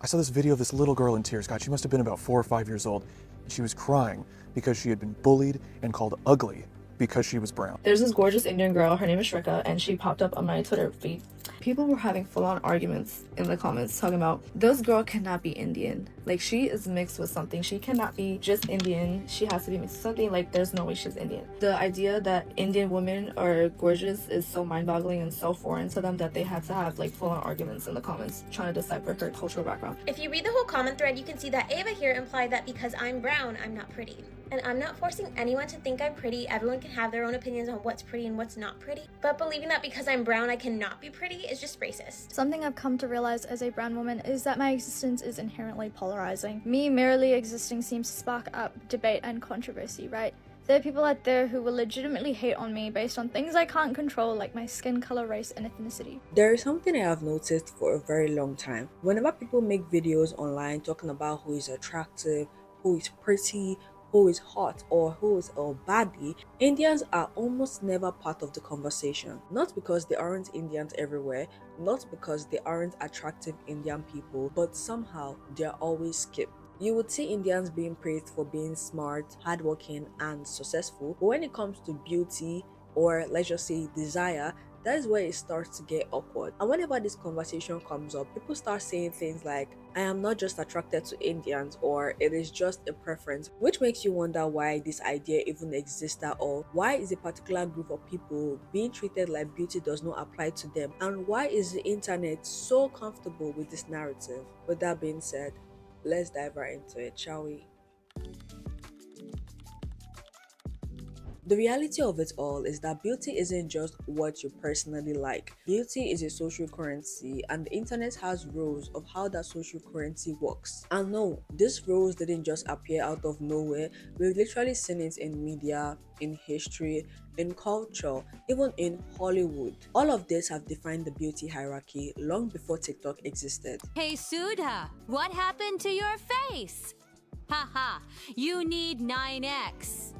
saw this video of this little girl in tears. God, she must have been about 4 or 5 years old. And she was crying because she had been bullied and called ugly because she was brown. There's this gorgeous Indian girl, her name is Shrika, and she popped up on my Twitter feed. People were having full-on arguments in the comments talking about, this girl cannot be Indian. Like, she is mixed with something. She cannot be just Indian. She has to be mixed with something. Like, there's no way she's Indian. The idea that Indian women are gorgeous is so mind-boggling and so foreign to them that they had to have, like, full-on arguments in the comments trying to decipher her cultural background. If you read the whole comment thread, you can see that Ava here implied that because I'm brown, I'm not pretty. And I'm not forcing anyone to think I'm pretty. Everyone can have their own opinions on what's pretty and what's not pretty. But believing that because I'm brown, I cannot be pretty is just racist. Something I've come to realize as a brown woman is that my existence is inherently polarizing. Me merely existing seems to spark up debate and controversy, right? There are people out there who will legitimately hate on me based on things I can't control, like my skin color, race, and ethnicity. There is something I have noticed for a very long time. Whenever people make videos online talking about who is attractive, who is pretty, who is hot, or who is a baddie, Indians are almost never part of the conversation. Not because there aren't Indians everywhere, not because there aren't attractive Indian people, but somehow they are always skipped. You would see Indians being praised for being smart, hardworking, and successful, but when it comes to beauty, or let's just say desire, that is where it starts to get awkward. And whenever this conversation comes up, people start saying things like, I am not just attracted to Indians, or it is just a preference, which makes you wonder why this idea even exists at all. Why is a particular group of people being treated like beauty does not apply to them? And why is the internet so comfortable with this narrative? With that being said, let's dive right into it, shall we? The reality of it all is that beauty isn't just what you personally like. Beauty is a social currency, and the internet has rules of how that social currency works. And no, these rules didn't just appear out of nowhere. We've literally seen it in media, in history, in culture, even in Hollywood. All of this have defined the beauty hierarchy long before TikTok existed. Hey Sudha, what happened to your face? Haha, you need 9X.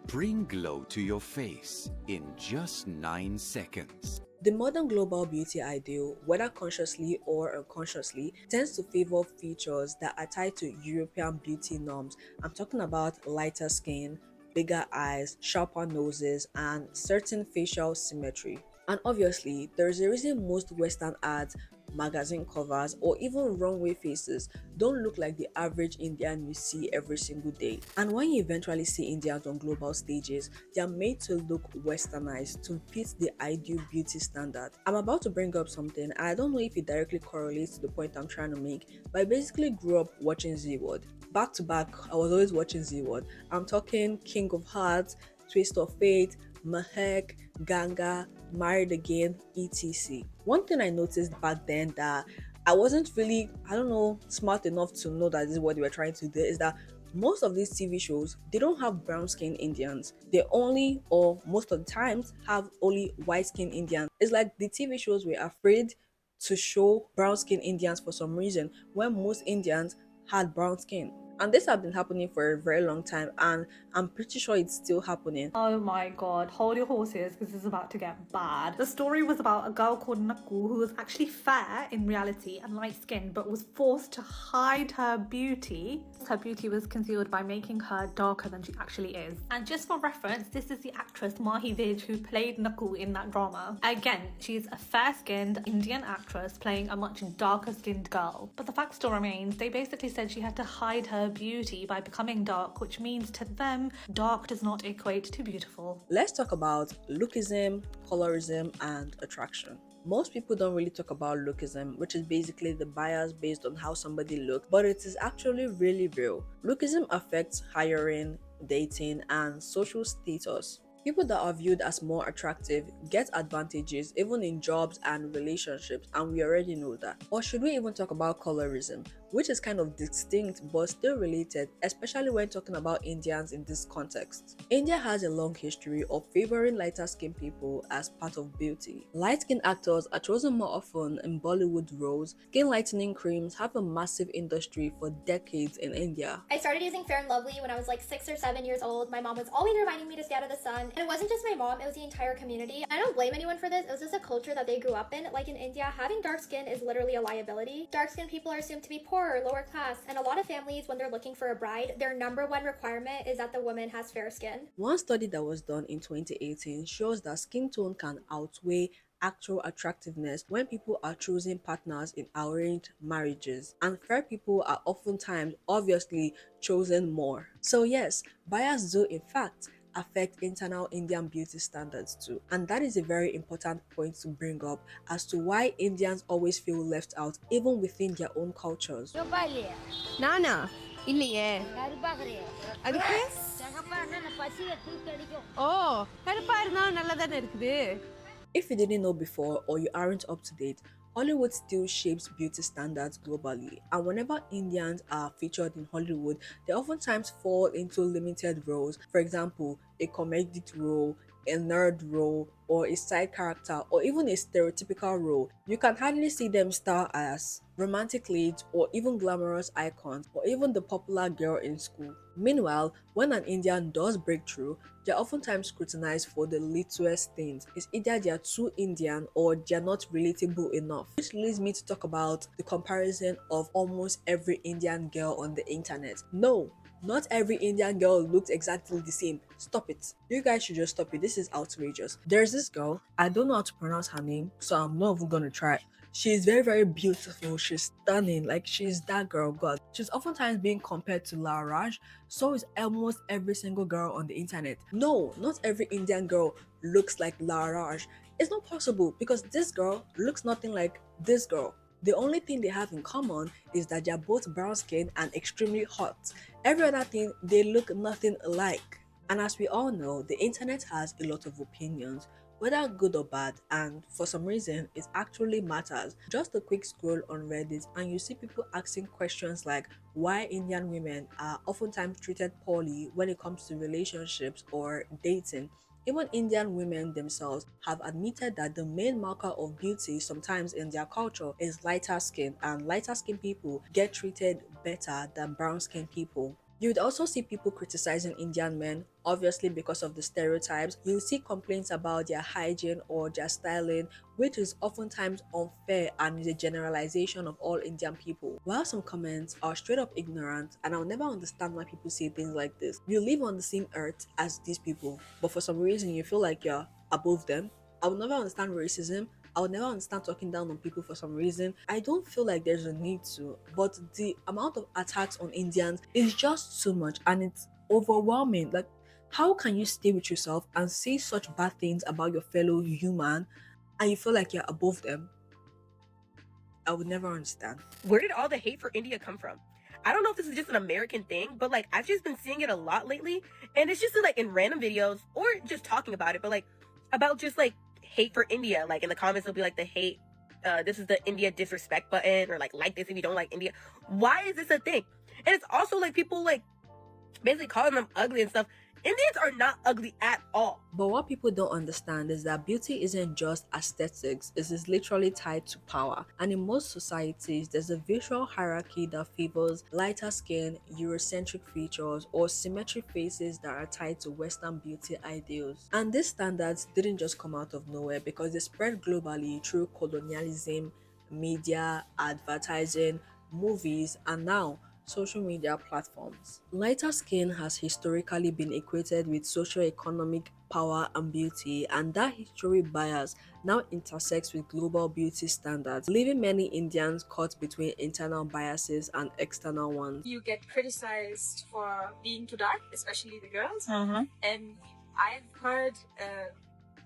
Bring glow to your face in just 9 seconds. The modern global beauty ideal, whether consciously or unconsciously, tends to favor features that are tied to European beauty norms. I'm talking about lighter skin, bigger eyes, sharper noses, and certain facial symmetry. And obviously, there's a reason most Western ads, magazine covers, or even runway faces don't look like the average Indian you see every single day. And when you eventually see Indians on global stages, they are made to look westernized to fit the ideal beauty standard. I'm about to bring up something, and I don't know if it directly correlates to the point I'm trying to make, but I basically grew up watching Z-Word. Back to back, I was always watching Z-Word. I'm talking King of Hearts, Twist of Fate, Mahek, Ganga, Married Again, etc. One thing I noticed back then that I wasn't really, smart enough to know that this is what they were trying to do is that most of these TV shows, they don't have brown skinned Indians. They only, or most of the times, have only white skinned Indians. It's like the TV shows were afraid to show brown skinned Indians for some reason when most Indians had brown skin. And this has been happening for a very long time, and I'm pretty sure it's still happening. Oh my god, hold your horses because this is about to get bad. The story was about a girl called Nakku who was actually fair in reality and light skinned but was forced to hide her beauty. Her beauty was concealed by making her darker than she actually is. And just for reference, this is the actress Mahi Vij who played Nakku in that drama. Again, she's a fair-skinned Indian actress playing a much darker skinned girl. But the fact still remains, they basically said she had to hide her beauty by becoming dark, which means to them, dark does not equate to beautiful. Let's talk about lookism, colorism, and attraction. Most people don't really talk about lookism, which is basically the bias based on how somebody looks, but it is actually really real. Lookism affects hiring, dating, and social status. People that are viewed as more attractive get advantages even in jobs and relationships, and we already know that. Or should we even talk about colorism, which is kind of distinct but still related, especially when talking about Indians in this context. India has a long history of favoring lighter skinned people as part of beauty. Light-skinned actors are chosen more often in Bollywood roles. Skin lightening creams have a massive industry for decades in India. I started using Fair & Lovely when I was like 6 or 7 years old. My mom was always reminding me to stay out of the sun. And it wasn't just my mom, it was the entire community. I don't blame anyone for this. It was just a culture that they grew up in. Like in India, having dark skin is literally a liability. Dark-skinned people are assumed to be poor or lower class. And a lot of families, when they're looking for a bride, their number one requirement is that the woman has fair skin. One study that was done in 2018 shows that skin tone can outweigh actual attractiveness when people are choosing partners in arranged marriages, and fair people are oftentimes obviously chosen more. So yes, bias do in fact affect internal Indian beauty standards too, and that is a very important point to bring up as to why Indians always feel left out even within their own cultures. Nana, இல்லையே அதுக்கு ஓ கருப்பா இருந்தா நல்லா தானே இருக்குது. If you didn't know before or you aren't up to date, Hollywood still shapes beauty standards globally, and whenever Indians are featured in Hollywood, they oftentimes fall into limited roles. For example, a comedic role, a nerd role, or a side character, or even a stereotypical role. You can hardly see them star as romantic leads or even glamorous icons or even the popular girl in school. Meanwhile, when an Indian does break through, they're oftentimes scrutinized for the littlest things. It's either they're too Indian or they're not relatable enough. Which leads me to talk about the comparison of almost every Indian girl on the internet. No, not every Indian girl looks exactly the same. Stop it. You guys should just stop it. This is outrageous. There's this girl, I don't know how to pronounce her name, so I'm not even gonna try. She's very, very beautiful. She's stunning. Like, she's that girl, God. She's oftentimes being compared to Lara Raj. So is almost every single girl on the internet. No, not every Indian girl looks like Lara Raj. It's not possible because this girl looks nothing like this girl. The only thing they have in common is that they're both brown skinned and extremely hot. Every other thing, they look nothing alike. And as we all know, the internet has a lot of opinions, whether good or bad, and for some reason it actually matters. Just a quick scroll on Reddit and you see people asking questions like why Indian women are oftentimes treated poorly when it comes to relationships or dating. Even Indian women themselves have admitted that the main marker of beauty sometimes in their culture is lighter skin, and lighter skin people get treated better than brown skin people. You would also see people criticizing Indian men, obviously because of the stereotypes. You'll see complaints about their hygiene or their styling, which is oftentimes unfair and is a generalization of all Indian people. While some comments are straight up ignorant, and I'll never understand why people say things like this. You live on the same earth as these people, but for some reason you feel like you're above them. I will never understand racism. I would never understand talking down on people for some reason. I don't feel like there's a need to, but the amount of attacks on Indians is just too much and it's overwhelming. Like, how can you stay with yourself and say such bad things about your fellow human and you feel like you're above them? I would never understand. Where did all the hate for India come from? I don't know if this is just an American thing, but like I've just been seeing it a lot lately, and it's just like in random videos or just talking about it, but like about just like hate for India. Like in the comments it'll be like the hate, this is the India disrespect button, or like this if you don't like India. Why is this a thing? And it's also like people like basically calling them ugly and stuff. Indians are not ugly at all. But what people don't understand is that beauty isn't just aesthetics, it is literally tied to power. And in most societies, there's a visual hierarchy that favors lighter skin, Eurocentric features, or symmetric faces that are tied to Western beauty ideals. And these standards didn't just come out of nowhere because they spread globally through colonialism, media, advertising, movies, and now social media platforms. Lighter skin has historically been equated with socio-economic power and beauty, and that history bias now intersects with global beauty standards, leaving many Indians caught between internal biases and external ones. You get criticized for being too dark, especially the girls. And I've heard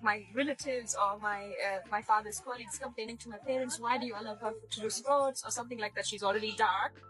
my relatives or my father's colleagues complaining to my parents, why do you allow her to do sports or something like that? She's already dark.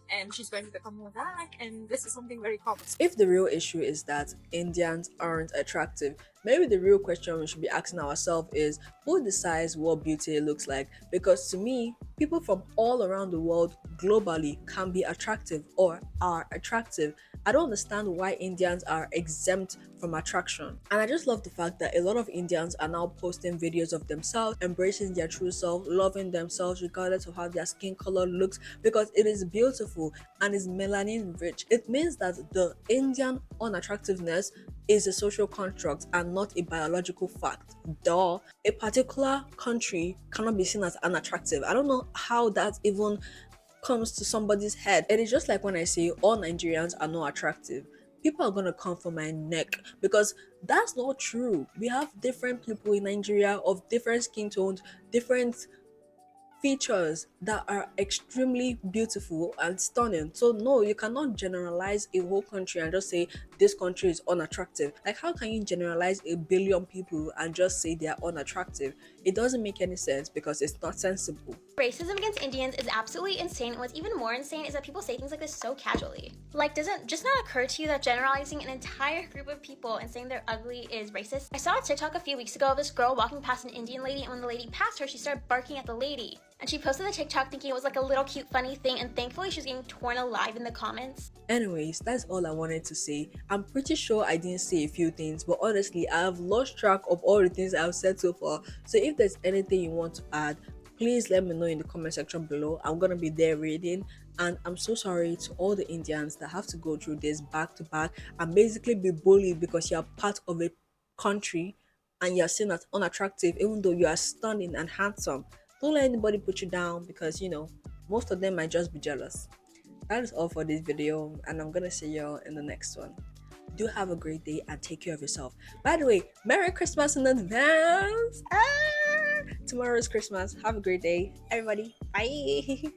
And she's going to become more dark, and this is something very common. If the real issue is that Indians aren't attractive, Maybe the real question we should be asking ourselves is, who decides what beauty looks like? Because to me, people from all around the world globally can be attractive or are attractive. I don't understand why Indians are exempt from attraction. And I just love the fact that a lot of Indians are now posting videos of themselves, embracing their true self, loving themselves regardless of how their skin color looks, because it is beautiful and is melanin rich. It means that the Indian unattractiveness is a social construct and not a biological fact. Duh. A particular country cannot be seen as unattractive. I don't know how that even comes to somebody's head. It is just like when I say all Nigerians are not attractive. People are gonna come for my neck because that's not true. We have different people in Nigeria of different skin tones, different features that are extremely beautiful and stunning. So no, you cannot generalize a whole country and just say this country is unattractive. Like, how can you generalize a billion people and just say they are unattractive? It doesn't make any sense because it's not sensible. Racism against Indians is absolutely insane, and what's even more insane is that people say things like this so casually. Like, does it just not occur to you that generalizing an entire group of people and saying they're ugly is racist? I saw a TikTok a few weeks ago of this girl walking past an Indian lady, and when the lady passed her, she started barking at the lady. And she posted the TikTok thinking it was like a little cute funny thing, and thankfully she was getting torn alive in the comments. Anyways, that's all I wanted to say. I'm pretty sure I didn't say a few things, but honestly, I have lost track of all the things I've said so far. So if there's anything you want to add, please let me know in the comment section below. I'm gonna be there reading. And I'm so sorry to all the Indians that have to go through this back to back and basically be bullied because you're part of a country and you're seen as unattractive even though you are stunning and handsome. Don't let anybody put you down because, you know, most of them might just be jealous. That is all for this video, and I'm gonna see y'all in the next one. Do have a great day and take care of yourself. By the way, Merry Christmas in advance! Tomorrow is Christmas. Have a great day, everybody. Bye!